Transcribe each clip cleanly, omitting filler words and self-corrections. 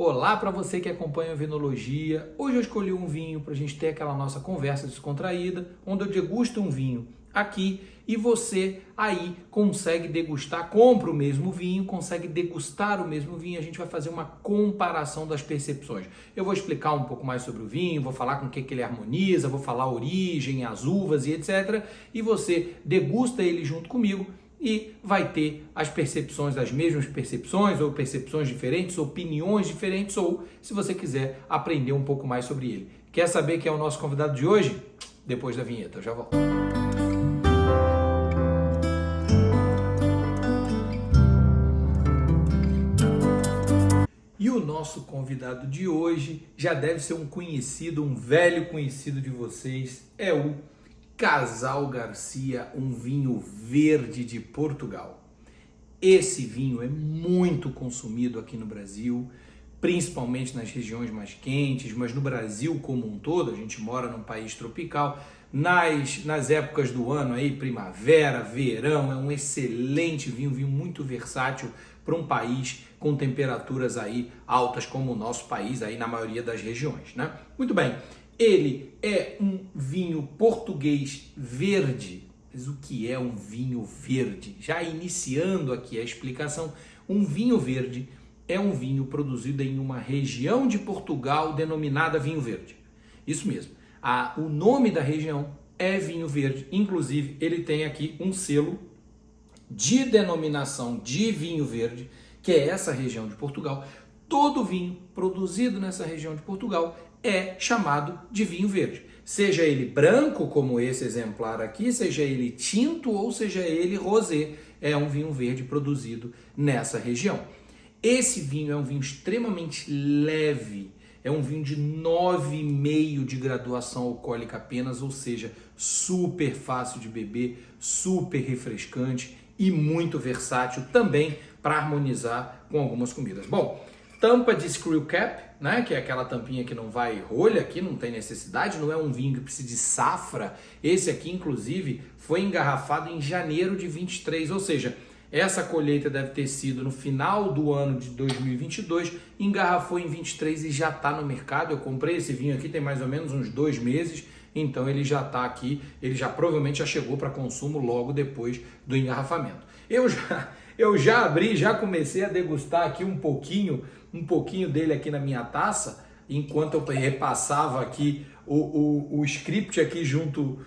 Olá para você que acompanha a Vinologia. Hoje eu escolhi um vinho para a gente ter aquela nossa conversa descontraída, onde eu degusto um vinho aqui e você aí consegue degustar, compra o mesmo vinho, consegue degustar o mesmo vinho. A gente vai fazer uma comparação das percepções. Eu vou explicar um pouco mais sobre o vinho, vou falar com o que ele harmoniza, vou falar a origem, as uvas e etc. E você degusta ele junto comigo e vai ter as percepções, as mesmas percepções, ou percepções diferentes, opiniões diferentes, ou, se você quiser, aprender um pouco mais sobre ele. Quer saber quem é o nosso convidado de hoje? Depois da vinheta, eu já volto. E o nosso convidado de hoje já deve ser um conhecido, um velho conhecido de vocês, é o Casal Garcia, um vinho verde de Portugal. Esse vinho é muito consumido aqui no Brasil, principalmente nas regiões mais quentes, mas no Brasil como um todo, a gente mora num país tropical, nas épocas do ano aí, primavera, verão, é um excelente vinho, vinho muito versátil para um país com temperaturas aí altas como o nosso país aí na maioria das regiões, né? Muito bem. Ele é um vinho português verde. Mas o que é um vinho verde? Já iniciando aqui a explicação, um vinho verde é um vinho produzido em uma região de Portugal denominada vinho verde. Isso mesmo. O nome da região é vinho verde. Inclusive, ele tem aqui um selo de denominação de vinho verde, que é essa região de Portugal. Todo vinho produzido nessa região de Portugal é chamado de vinho verde. Seja ele branco, como esse exemplar aqui, seja ele tinto ou seja ele rosé, é um vinho verde produzido nessa região. Esse vinho é um vinho extremamente leve, é um vinho de 9,5 de graduação alcoólica apenas, ou seja, super fácil de beber, super refrescante e muito versátil também para harmonizar com algumas comidas. Bom, tampa de screw cap, né, que é aquela tampinha que não vai rolha, aqui não tem necessidade, não é um vinho que precisa de safra. Esse aqui, inclusive, foi engarrafado em janeiro de 23, ou seja, essa colheita deve ter sido no final do ano de 2022, engarrafou em 23 e já está no mercado. Eu comprei esse vinho aqui tem mais ou menos uns 2 meses, então ele já está aqui, ele já provavelmente já chegou para consumo logo depois do engarrafamento. Eu já abri, já comecei a degustar aqui um pouquinho dele aqui na minha taça, enquanto eu repassava aqui o script aqui junto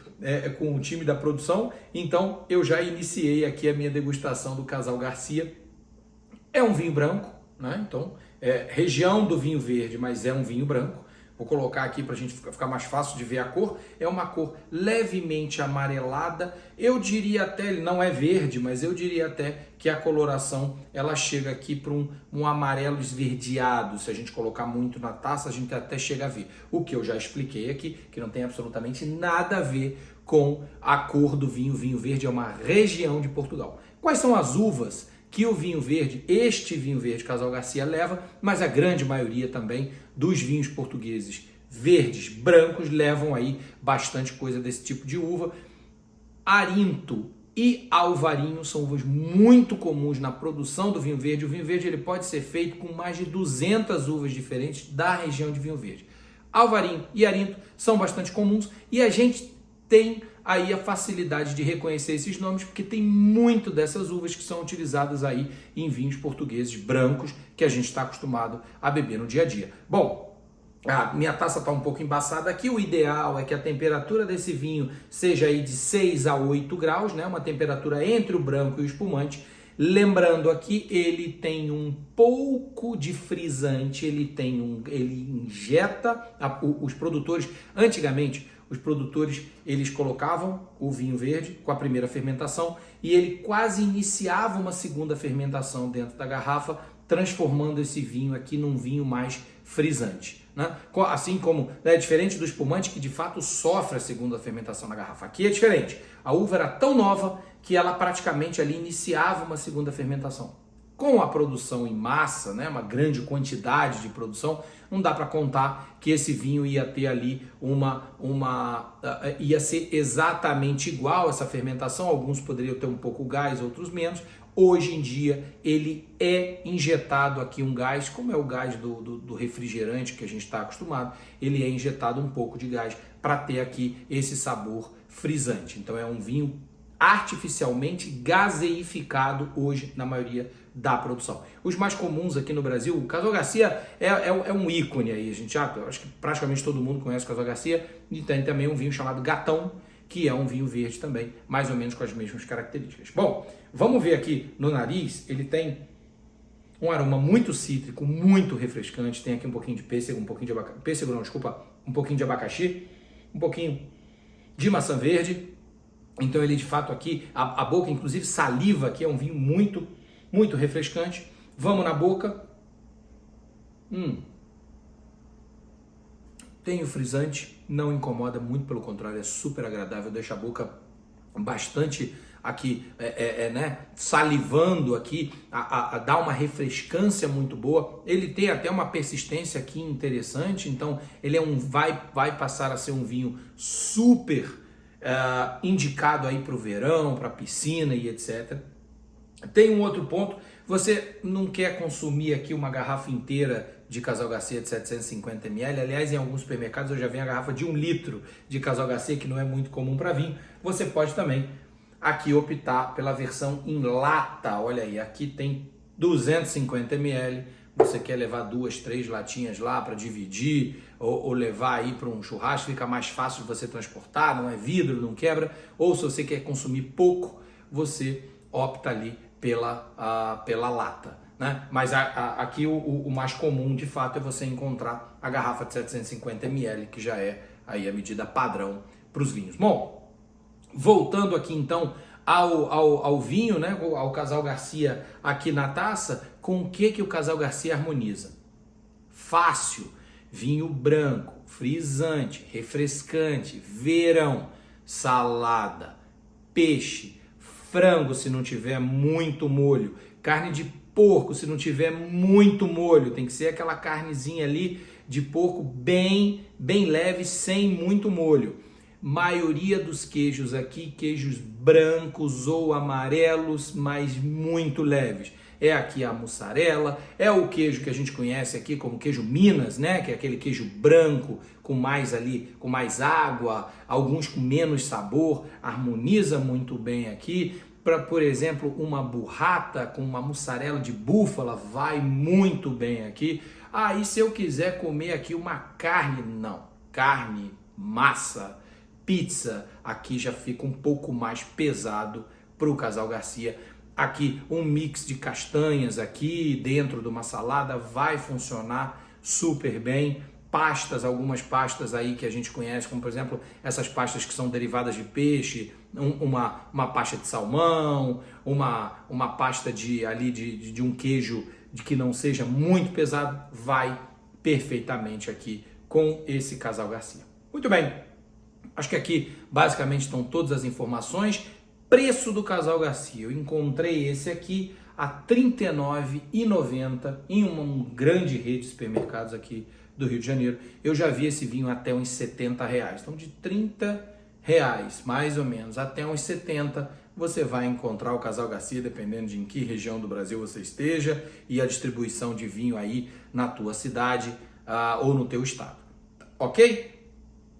com o time da produção. Então eu já iniciei aqui a minha degustação do Casal Garcia. É um vinho branco, né? Então região do vinho verde, mas é um vinho branco. Vou colocar aqui para a gente ficar mais fácil de ver a cor. É uma cor levemente amarelada. Eu diria até, ele não é verde, mas eu diria até que a coloração ela chega aqui para um amarelo esverdeado. Se a gente colocar muito na taça, a gente até chega a ver. O que eu já expliquei aqui, que não tem absolutamente nada a ver com a cor do vinho. O vinho verde é uma região de Portugal. Quais são as uvas que o vinho verde, este vinho verde Casal Garcia leva, mas a grande maioria também dos vinhos portugueses verdes, brancos, levam aí bastante coisa desse tipo de uva. Arinto e alvarinho são uvas muito comuns na produção do vinho verde. O vinho verde ele pode ser feito com mais de 200 uvas diferentes da região de vinho verde. Alvarinho e arinto são bastante comuns e a gente tem aí a facilidade de reconhecer esses nomes, porque tem muito dessas uvas que são utilizadas aí em vinhos portugueses brancos que a gente está acostumado a beber no dia a dia. Bom, a minha taça está um pouco embaçada aqui, o ideal é que a temperatura desse vinho seja aí de 6 a 8 graus, né? Uma temperatura entre o branco e o espumante. Lembrando aqui, ele tem um pouco de frisante, ele injeta, os produtores, antigamente, os produtores, eles colocavam o vinho verde com a primeira fermentação e ele quase iniciava uma segunda fermentação dentro da garrafa, transformando esse vinho aqui num vinho mais frisante, né? Assim como é diferente do espumante que de fato sofre a segunda fermentação na garrafa. Aqui é diferente. A uva era tão nova que ela praticamente ali iniciava uma segunda fermentação. Com a produção em massa, né, uma grande quantidade de produção, não dá para contar que esse vinho ia ter ali ia ser exatamente igual essa fermentação. Alguns poderiam ter um pouco gás, outros menos. Hoje em dia ele é injetado aqui um gás, como é o gás do refrigerante que a gente está acostumado, ele é injetado um pouco de gás para ter aqui esse sabor frisante. Então é um vinho artificialmente gaseificado hoje na maioria da produção. Os mais comuns aqui no Brasil, o Casal Garcia é um ícone aí, a gente eu acho que praticamente todo mundo conhece o Casal Garcia, e tem também um vinho chamado Gatão, que é um vinho verde também, mais ou menos com as mesmas características. Bom, vamos ver aqui no nariz, ele tem um aroma muito cítrico, muito refrescante, tem aqui um pouquinho de pêssego, um pouquinho de abacaxi, pêssego não, desculpa, um pouquinho de abacaxi, um pouquinho de maçã verde. Então ele de fato aqui, a boca inclusive saliva aqui, é um vinho muito, muito refrescante. Vamos na boca. Tem o frisante, não incomoda, muito pelo contrário, é super agradável, deixa a boca bastante aqui, né, salivando aqui, dá uma refrescância muito boa. Ele tem até uma persistência aqui interessante, então ele vai passar a ser um vinho super indicado aí para o verão, para a piscina e etc. Tem um outro ponto, você não quer consumir aqui uma garrafa inteira de Casal Garcia de 750 ml, aliás, em alguns supermercados eu já vi a garrafa de 1 litro de Casal Garcia, que não é muito comum para vinho. Você pode também aqui optar pela versão em lata, olha aí, aqui tem 250 ml, você quer levar 2, 3 latinhas lá para dividir, ou levar aí para um churrasco, fica mais fácil de você transportar, não é vidro, não quebra, ou se você quer consumir pouco, você opta ali pela lata, né? Mas aqui o mais comum de fato é você encontrar a garrafa de 750 ml, que já é aí a medida padrão para os vinhos. Bom, voltando aqui então ao vinho, né, ao Casal Garcia aqui na taça, com o que o Casal Garcia harmoniza? Fácil, vinho branco, frisante, refrescante, verão, salada, peixe, frango se não tiver muito molho, carne de porco se não tiver muito molho, tem que ser aquela carnezinha ali de porco bem leve, sem muito molho. Maioria dos queijos aqui, queijos brancos ou amarelos, mas muito leves. É aqui a mussarela, é o queijo que a gente conhece aqui como queijo Minas, né? Que é aquele queijo branco com mais água, alguns com menos sabor, harmoniza muito bem aqui. Para, por exemplo, uma burrata com uma mussarela de búfala, vai muito bem aqui. E se eu quiser comer aqui uma carne, não, carne, massa, pizza, aqui já fica um pouco mais pesado para o Casal Garcia. Aqui um mix de castanhas aqui dentro de uma salada vai funcionar super bem. Pastas, algumas pastas aí que a gente conhece, como por exemplo essas pastas que são derivadas de peixe, uma pasta de salmão, uma pasta de um queijo que não seja muito pesado, vai perfeitamente aqui com esse Casal Garcia. Muito bem, acho que aqui basicamente estão todas as informações. Preço do Casal Garcia, eu encontrei esse aqui a R$ 39,90 em uma grande rede de supermercados aqui do Rio de Janeiro. Eu já vi esse vinho até uns R$70, então de R$30 mais ou menos até uns 70 você vai encontrar o Casal Garcia, dependendo de em que região do Brasil você esteja e a distribuição de vinho aí na tua cidade ou no teu estado, ok?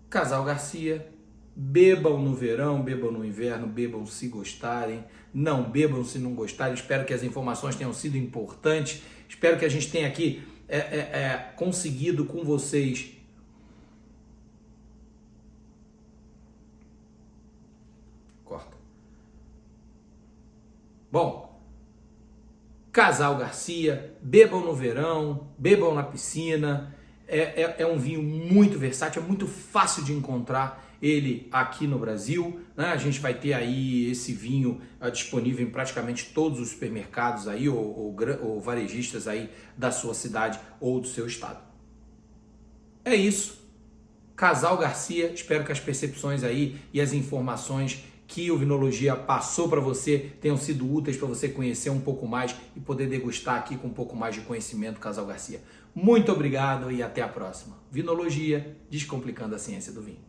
Casal Garcia, bebam no verão, bebam no inverno, bebam se gostarem, não bebam se não gostarem. Espero que as informações tenham sido importantes, espero que a gente tenha aqui conseguido com vocês Bom, Casal Garcia, bebam no verão, bebam na piscina, é um vinho muito versátil, é muito fácil de encontrar ele aqui no Brasil, né? A gente vai ter aí esse vinho disponível em praticamente todos os supermercados aí, ou varejistas aí da sua cidade ou do seu estado. É isso. Casal Garcia, espero que as percepções aí e as informações que o Vinologia passou para você tenham sido úteis para você conhecer um pouco mais e poder degustar aqui com um pouco mais de conhecimento Casal Garcia. Muito obrigado e até a próxima. Vinologia, descomplicando a ciência do vinho.